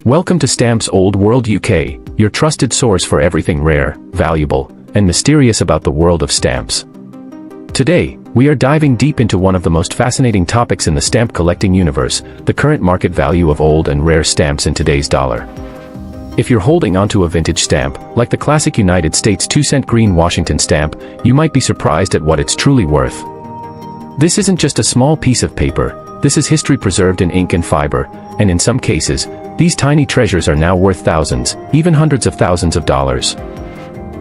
Welcome to Stamps Old World UK, your trusted source for everything rare, valuable, and mysterious about the world of stamps. Today, we are diving deep into one of the most fascinating topics in the stamp collecting universe, the current market value of old and rare stamps in today's dollar. If you're holding onto a vintage stamp, like the classic United States 2-cent green Washington stamp, you might be surprised at what it's truly worth. This isn't just a small piece of paper, this is history preserved in ink and fiber, and in some cases, these tiny treasures are now worth thousands, even hundreds of thousands of dollars.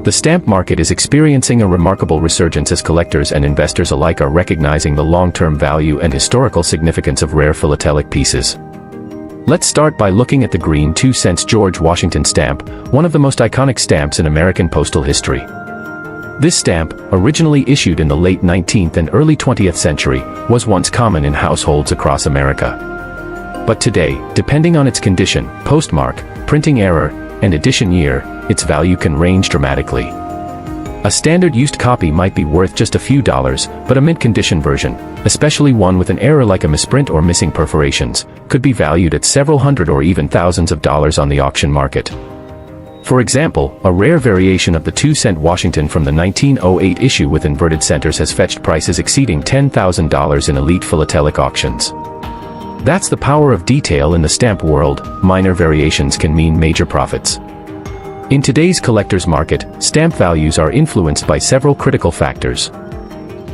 The stamp market is experiencing a remarkable resurgence as collectors and investors alike are recognizing the long-term value and historical significance of rare philatelic pieces. Let's start by looking at the green 2-cent George Washington stamp, one of the most iconic stamps in American postal history. This stamp, originally issued in the late 19th and early 20th century, was once common in households across America. But today, depending on its condition, postmark, printing error, and edition year, its value can range dramatically. A standard used copy might be worth just a few dollars, but a mint condition version, especially one with an error like a misprint or missing perforations, could be valued at several hundred or even thousands of dollars on the auction market. For example, a rare variation of the 2-cent Washington from the 1908 issue with inverted centers has fetched prices exceeding $10,000 in elite philatelic auctions. That's the power of detail in the stamp world. Minor variations can mean major profits. In today's collector's market, stamp values are influenced by several critical factors.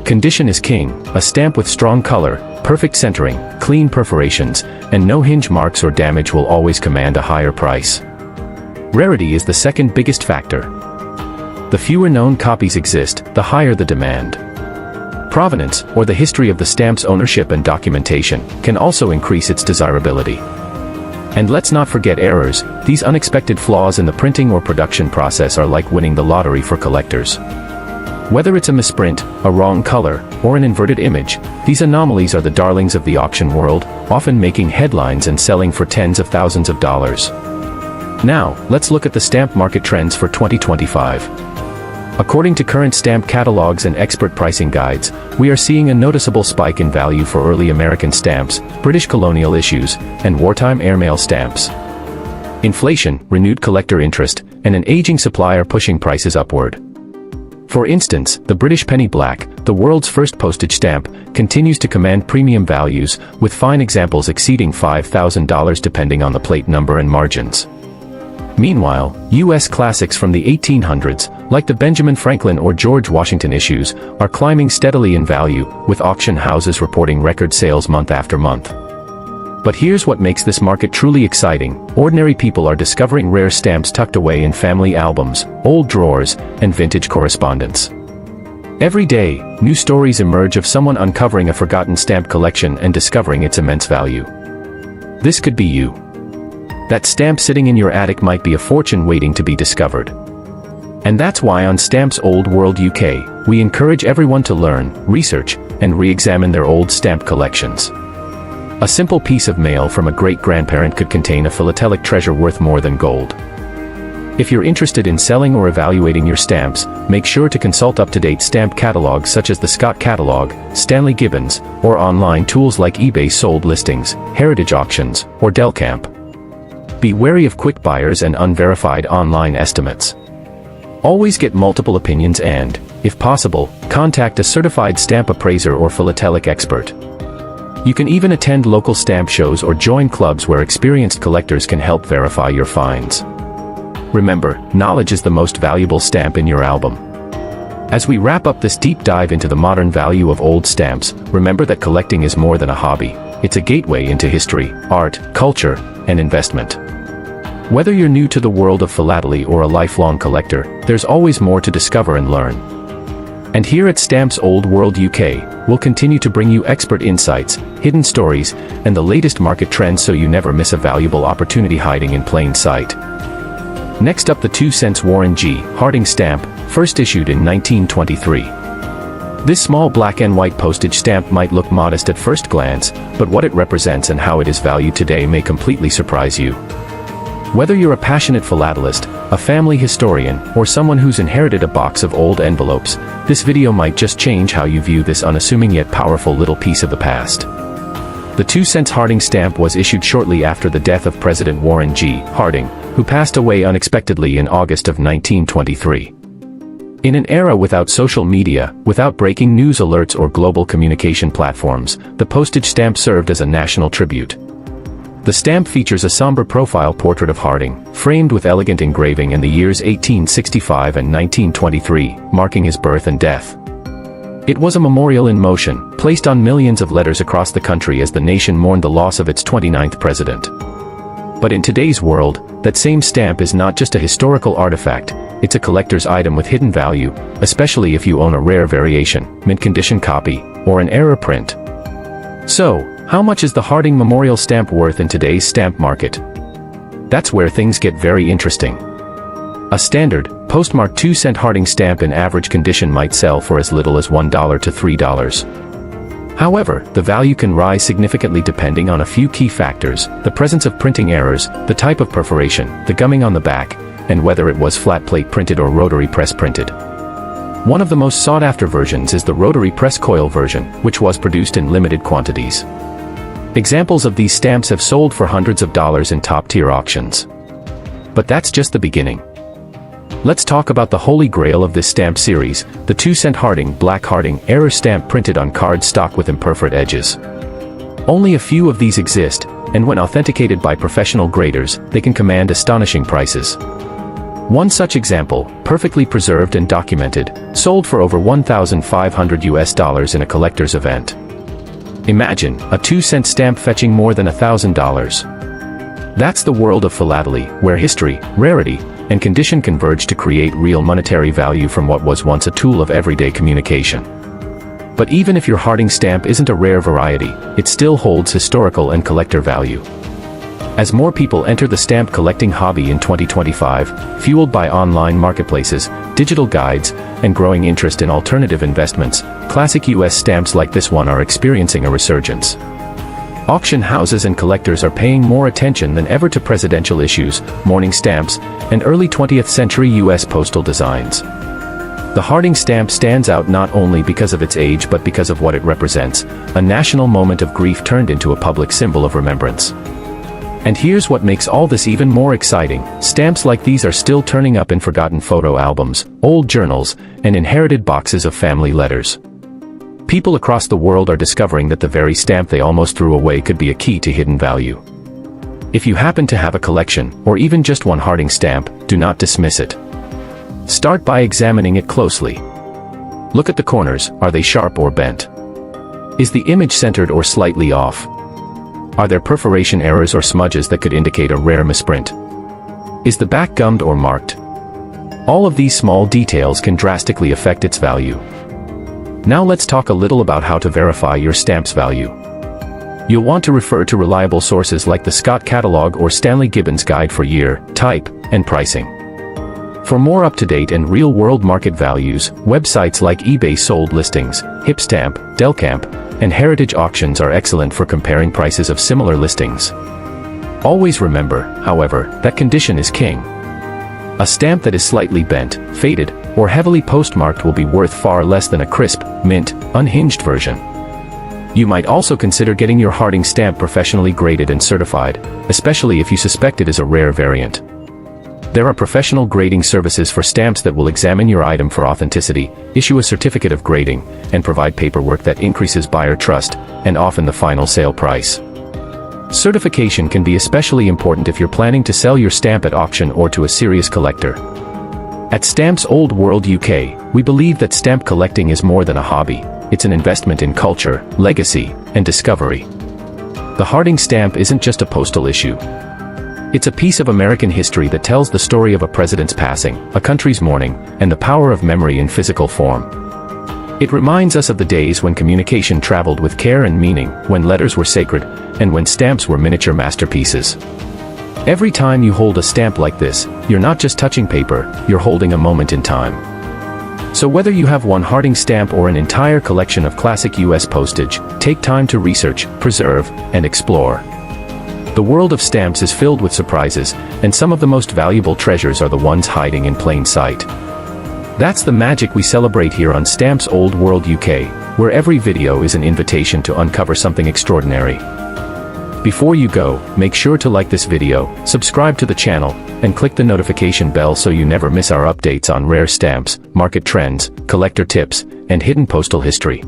Condition is king. A stamp with strong color, perfect centering, clean perforations, and no hinge marks or damage will always command a higher price. Rarity is the second biggest factor. The fewer known copies exist, the higher the demand. Provenance, or the history of the stamp's ownership and documentation, can also increase its desirability. And let's not forget errors. These unexpected flaws in the printing or production process are like winning the lottery for collectors. Whether it's a misprint, a wrong color, or an inverted image, these anomalies are the darlings of the auction world, often making headlines and selling for tens of thousands of dollars. Now, let's look at the stamp market trends for 2025. According to current stamp catalogs and expert pricing guides, we are seeing a noticeable spike in value for early American stamps, British colonial issues, and wartime airmail stamps. Inflation, renewed collector interest, and an aging supply are pushing prices upward. For instance, the British penny black, the world's first postage stamp, continues to command premium values, with fine examples exceeding $5,000 depending on the plate number and margins. Meanwhile, U.S. classics from the 1800s, like the Benjamin Franklin or George Washington issues, are climbing steadily in value, with auction houses reporting record sales month after month. But here's what makes this market truly exciting. Ordinary people are discovering rare stamps tucked away in family albums, old drawers, and vintage correspondence. Every day, new stories emerge of someone uncovering a forgotten stamp collection and discovering its immense value. This could be you. That stamp sitting in your attic might be a fortune waiting to be discovered. And that's why on Stamps Old World UK, we encourage everyone to learn, research, and re-examine their old stamp collections. A simple piece of mail from a great-grandparent could contain a philatelic treasure worth more than gold. If you're interested in selling or evaluating your stamps, make sure to consult up-to-date stamp catalogs such as the Scott Catalog, Stanley Gibbons, or online tools like eBay sold listings, Heritage Auctions, or Delcamp. Be wary of quick buyers and unverified online estimates. Always get multiple opinions and, if possible, contact a certified stamp appraiser or philatelic expert. You can even attend local stamp shows or join clubs where experienced collectors can help verify your finds. Remember, knowledge is the most valuable stamp in your album. As we wrap up this deep dive into the modern value of old stamps, remember that collecting is more than a hobby. It's a gateway into history, art, culture, and investment. Whether you're new to the world of philately or a lifelong collector, there's always more to discover and learn. And here at Stamps Old World UK, we'll continue to bring you expert insights, hidden stories, and the latest market trends so you never miss a valuable opportunity hiding in plain sight. Next up, the 2-cent Warren G. Harding stamp, first issued in 1923. This small black and white postage stamp might look modest at first glance, but what it represents and how it is valued today may completely surprise you. Whether you're a passionate philatelist, a family historian, or someone who's inherited a box of old envelopes, this video might just change how you view this unassuming yet powerful little piece of the past. The 2-cent Harding stamp was issued shortly after the death of President Warren G. Harding, who passed away unexpectedly in August of 1923. In an era without social media, without breaking news alerts or global communication platforms, the postage stamp served as a national tribute. The stamp features a somber profile portrait of Harding, framed with elegant engraving in the years 1865 and 1923, marking his birth and death. It was a memorial in motion, placed on millions of letters across the country as the nation mourned the loss of its 29th president. But in today's world, that same stamp is not just a historical artifact, it's a collector's item with hidden value, especially if you own a rare variation, mint-condition copy, or an error print. So, how much is the Harding Memorial Stamp worth in today's stamp market? That's where things get very interesting. A standard, postmarked 2-cent Harding stamp in average condition might sell for as little as $1 to $3. However, the value can rise significantly depending on a few key factors: the presence of printing errors, the type of perforation, the gumming on the back, and whether it was flat plate printed or rotary press printed. One of the most sought-after versions is the rotary press coil version, which was produced in limited quantities. Examples of these stamps have sold for hundreds of dollars in top-tier auctions. But that's just the beginning. Let's talk about the holy grail of this stamp series, the 2-cent Harding Black Harding error stamp printed on card stock with imperforate edges. Only a few of these exist, and when authenticated by professional graders, they can command astonishing prices. One such example, perfectly preserved and documented, sold for over $1,500 in a collector's event. Imagine, a 2-cent stamp fetching more than $1,000. That's the world of philately, where history, rarity, and condition converge to create real monetary value from what was once a tool of everyday communication. But even if your Harding stamp isn't a rare variety, it still holds historical and collector value. As more people enter the stamp collecting hobby in 2025, fueled by online marketplaces, digital guides, and growing interest in alternative investments, classic US stamps like this one are experiencing a resurgence. Auction houses and collectors are paying more attention than ever to presidential issues, mourning stamps, and early 20th century US postal designs. The Harding stamp stands out not only because of its age but because of what it represents, a national moment of grief turned into a public symbol of remembrance. And here's what makes all this even more exciting: stamps like these are still turning up in forgotten photo albums, old journals, and inherited boxes of family letters. People across the world are discovering that the very stamp they almost threw away could be a key to hidden value. If you happen to have a collection, or even just one Harding stamp, do not dismiss it. Start by examining it closely. Look at the corners, are they sharp or bent? Is the image centered or slightly off? Are there perforation errors or smudges that could indicate a rare misprint? Is the back gummed or marked? All of these small details can drastically affect its value. Now let's talk a little about how to verify your stamp's value. You'll want to refer to reliable sources like the Scott Catalog or Stanley Gibbons Guide for year, type, and pricing. For more up-to-date and real-world market values, websites like eBay Sold Listings, Hipstamp, Delcamp, and Heritage Auctions are excellent for comparing prices of similar listings. Always remember, however, that condition is king. A stamp that is slightly bent, faded, or heavily postmarked will be worth far less than a crisp, mint, unhinged version. You might also consider getting your Harding stamp professionally graded and certified, especially if you suspect it is a rare variant. There are professional grading services for stamps that will examine your item for authenticity, issue a certificate of grading, and provide paperwork that increases buyer trust, and often the final sale price. Certification can be especially important if you're planning to sell your stamp at auction or to a serious collector. At Stamps Old World UK, we believe that stamp collecting is more than a hobby, it's an investment in culture, legacy, and discovery. The Harding stamp isn't just a postal issue. It's a piece of American history that tells the story of a president's passing, a country's mourning, and the power of memory in physical form. It reminds us of the days when communication traveled with care and meaning, when letters were sacred, and when stamps were miniature masterpieces. Every time you hold a stamp like this, you're not just touching paper, you're holding a moment in time. So whether you have one Harding stamp or an entire collection of classic US postage, take time to research, preserve, and explore. The world of stamps is filled with surprises, and some of the most valuable treasures are the ones hiding in plain sight. That's the magic we celebrate here on Stamps Old World UK, where every video is an invitation to uncover something extraordinary. Before you go, make sure to like this video, subscribe to the channel, and click the notification bell so you never miss our updates on rare stamps, market trends, collector tips, and hidden postal history.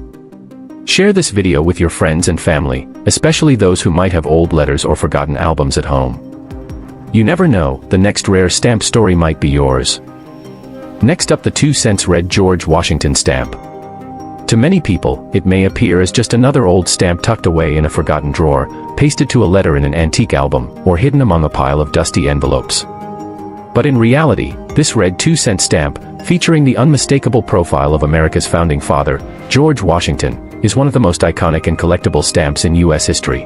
Share this video with your friends and family, especially those who might have old letters or forgotten albums at home. You never know, the next rare stamp story might be yours. Next up, the 2-cent red George Washington stamp. To many people, it may appear as just another old stamp tucked away in a forgotten drawer, pasted to a letter in an antique album, or hidden among a pile of dusty envelopes. But in reality, this red 2-cent stamp, featuring the unmistakable profile of America's founding father, George Washington, is one of the most iconic and collectible stamps in U.S. history.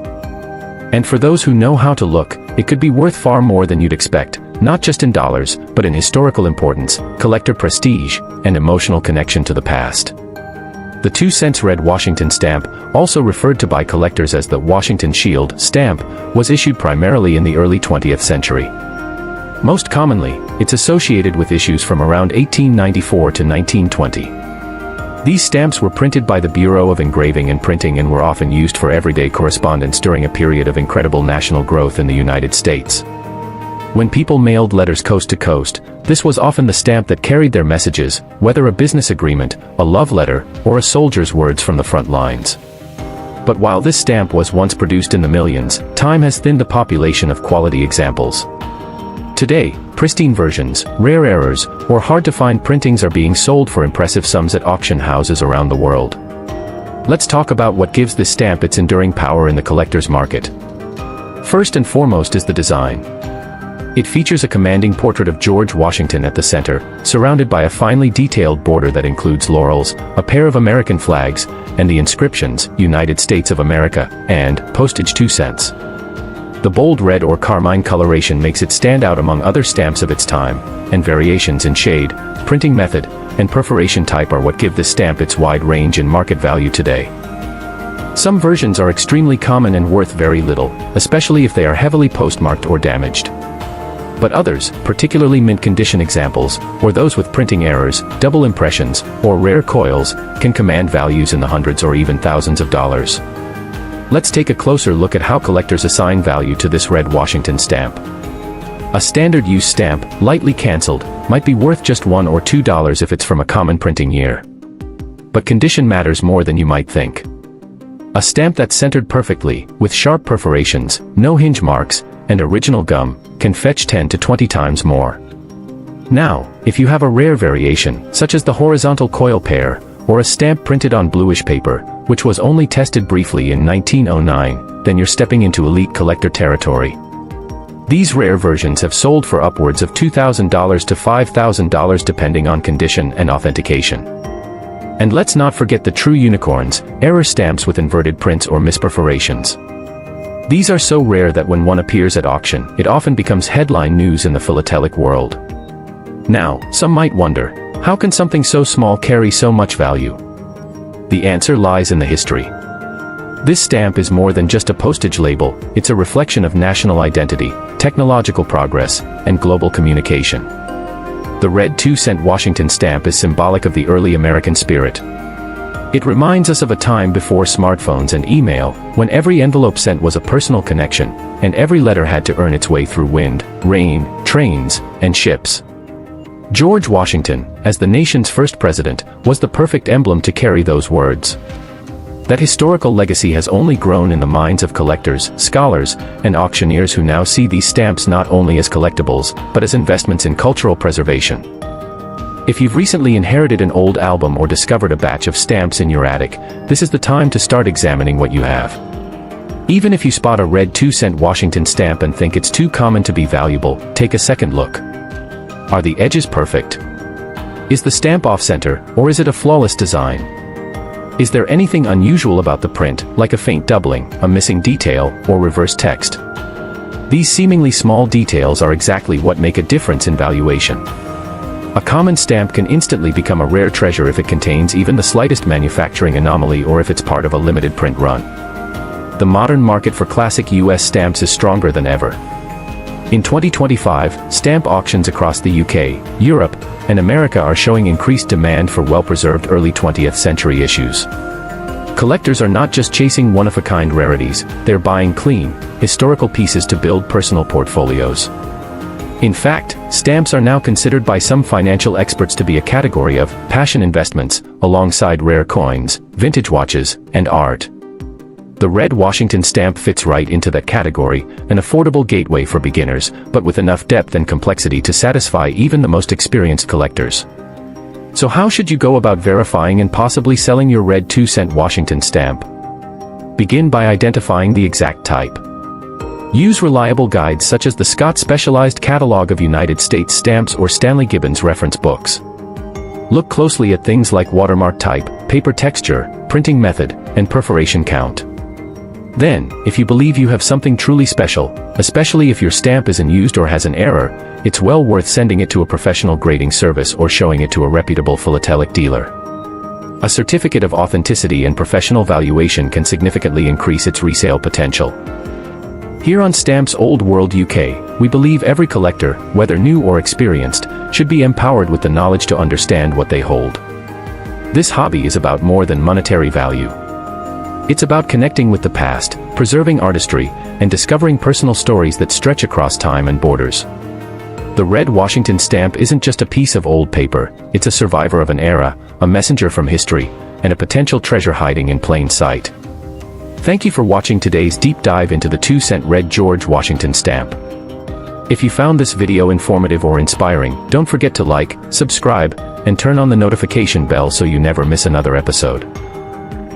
And for those who know how to look, it could be worth far more than you'd expect, not just in dollars, but in historical importance, collector prestige, and emotional connection to the past. The 2-cent red Washington stamp, also referred to by collectors as the Washington Shield stamp, was issued primarily in the early 20th century. Most commonly, it's associated with issues from around 1894 to 1920. These stamps were printed by the Bureau of Engraving and Printing and were often used for everyday correspondence during a period of incredible national growth in the United States. When people mailed letters coast to coast, this was often the stamp that carried their messages, whether a business agreement, a love letter, or a soldier's words from the front lines. But while this stamp was once produced in the millions, time has thinned the population of quality examples. Today, pristine versions, rare errors, or hard-to-find printings are being sold for impressive sums at auction houses around the world. Let's talk about what gives this stamp its enduring power in the collector's market. First and foremost is the design. It features a commanding portrait of George Washington at the center, surrounded by a finely detailed border that includes laurels, a pair of American flags, and the inscriptions, United States of America, and postage 2 cents. The bold red or carmine coloration makes it stand out among other stamps of its time, and variations in shade, printing method, and perforation type are what give this stamp its wide range in market value today. Some versions are extremely common and worth very little, especially if they are heavily postmarked or damaged. But others, particularly mint condition examples, or those with printing errors, double impressions, or rare coils, can command values in the hundreds or even thousands of dollars. Let's take a closer look at how collectors assign value to this red Washington stamp. A standard use stamp, lightly canceled, might be worth just $1 or $2 if it's from a common printing year. But condition matters more than you might think. A stamp that's centered perfectly, with sharp perforations, no hinge marks, and original gum, can fetch 10 to 20 times more. Now, if you have a rare variation, such as the horizontal coil pair, or a stamp printed on bluish paper, which was only tested briefly in 1909, then you're stepping into elite collector territory. These rare versions have sold for upwards of $2,000 to $5,000 depending on condition and authentication. And let's not forget the true unicorns, error stamps with inverted prints or misperforations. These are so rare that when one appears at auction, it often becomes headline news in the philatelic world. Now, some might wonder, how can something so small carry so much value? The answer lies in the history. This stamp is more than just a postage label, it's a reflection of national identity, technological progress, and global communication. The red 2-cent Washington stamp is symbolic of the early American spirit. It reminds us of a time before smartphones and email, when every envelope sent was a personal connection, and every letter had to earn its way through wind, rain, trains, and ships. George Washington, as the nation's first president, was the perfect emblem to carry those words. That historical legacy has only grown in the minds of collectors, scholars, and auctioneers who now see these stamps not only as collectibles, but as investments in cultural preservation. If you've recently inherited an old album or discovered a batch of stamps in your attic, this is the time to start examining what you have. Even if you spot a red 2-cent Washington stamp and think it's too common to be valuable, take a second look. Are the edges perfect? Is the stamp off-center, or is it a flawless design? Is there anything unusual about the print, like a faint doubling, a missing detail, or reverse text? These seemingly small details are exactly what make a difference in valuation. A common stamp can instantly become a rare treasure if it contains even the slightest manufacturing anomaly or if it's part of a limited print run. The modern market for classic US stamps is stronger than ever. In 2025, stamp auctions across the UK, Europe, and America are showing increased demand for well-preserved early 20th century issues. Collectors are not just chasing one-of-a-kind rarities, they're buying clean, historical pieces to build personal portfolios. In fact, stamps are now considered by some financial experts to be a category of passion investments, alongside rare coins, vintage watches, and art. The red Washington stamp fits right into that category, an affordable gateway for beginners, but with enough depth and complexity to satisfy even the most experienced collectors. So how should you go about verifying and possibly selling your red 2-cent Washington stamp? Begin by identifying the exact type. Use reliable guides such as the Scott Specialized Catalog of United States Stamps or Stanley Gibbons reference books. Look closely at things like watermark type, paper texture, printing method, and perforation count. Then, if you believe you have something truly special, especially if your stamp isn't used or has an error, it's well worth sending it to a professional grading service or showing it to a reputable philatelic dealer. A certificate of authenticity and professional valuation can significantly increase its resale potential. Here on Stamps Old World UK, we believe every collector, whether new or experienced, should be empowered with the knowledge to understand what they hold. This hobby is about more than monetary value. It's about connecting with the past, preserving artistry, and discovering personal stories that stretch across time and borders. The red Washington stamp isn't just a piece of old paper, it's a survivor of an era, a messenger from history, and a potential treasure hiding in plain sight. Thank you for watching today's deep dive into the 2-cent red George Washington stamp. If you found this video informative or inspiring, don't forget to like, subscribe, and turn on the notification bell so you never miss another episode.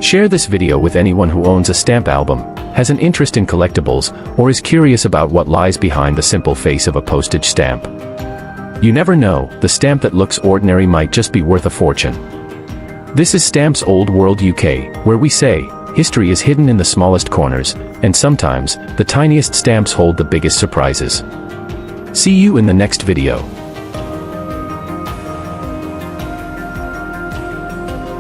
Share this video with anyone who owns a stamp album, has an interest in collectibles, or is curious about what lies behind the simple face of a postage stamp. You never know, the stamp that looks ordinary might just be worth a fortune. This is Stamps Old World UK, where we say, history is hidden in the smallest corners, and sometimes, the tiniest stamps hold the biggest surprises. See you in the next video.